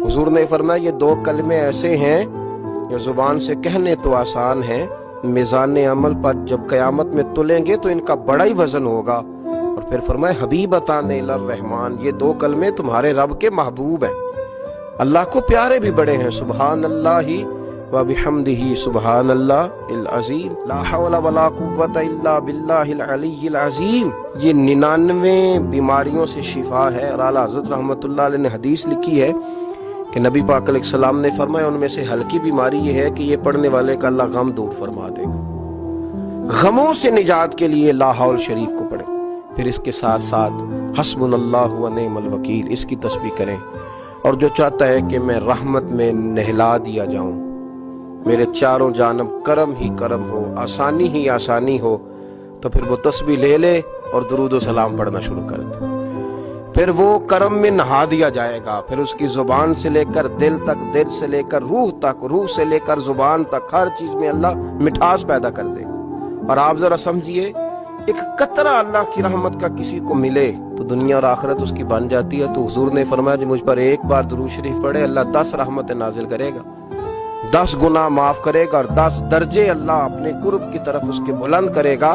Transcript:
हुजूर ने फरमाया ये दो कलमे ऐसे हैं जो जुबान से कहने तो आसान हैं, मिजान अमल पर जब कयामत में तुलेंगे तो इनका बड़ा ही वजन होगा। और फिर फरमाया हबीबतान इलर रहमान, ये दो कलमे तुम्हारे रब के महबूब हैं, अल्लाह को प्यारे भी बड़े हैं। सुबहान अल्लाही व बिहम्दिही सुबहान अल्लाहिल अज़ीम, ला हौला वला कुव्वता इल्ला बिल्लाहिल अलिय्यिल अज़ीम। ये 99 बीमारियों से शिफा है। और आला हज़रत रहमतुल्लाह अलैह ने हदीस लिखी है कि नबी पाक अलैहिस्सलाम ने फरमाया उनमें से हल्की बीमारी ये है कि ये पढ़ने वाले का अल्लाह गम दूर फरमा देगा। गमों से निजात के लिए ला हौल शरीफ को पढ़े, फिर इसके साथ साथ हस्बुनल्लाहु व निअमल वकील इसकी तस्बीह करें। और जो चाहता है कि मैं रहमत में नहला दिया जाऊं, मेरे चारों जानब करम ही करम हो, आसानी ही आसानी हो, तो फिर वो तस्बीह ले ले और दुरूद व सलाम पढ़ना शुरू कर दे। फिर वो करम में नहा दिया जाएगा। फिर उसकी जुबान से लेकर दिल तक, दिल से लेकर रूह तक, रूह से लेकर जुबान तक, हर चीज में अल्लाह मिठास पैदा कर देगा। और आप जरा समझिए, एक कतरा अल्लाह की रहमत का किसी को मिले तो दुनिया और आखिरत उसकी बन जाती है। तो हुजूर ने फरमाया जी मुझ पर एक बार दुरूद शरीफ पढ़े, अल्लाह 10 रहमतें नाजिल करेगा, 10 गुनाह माफ करेगा और 10 दर्जे अल्लाह अपने कुर्ब की तरफ उसके बुलंद करेगा।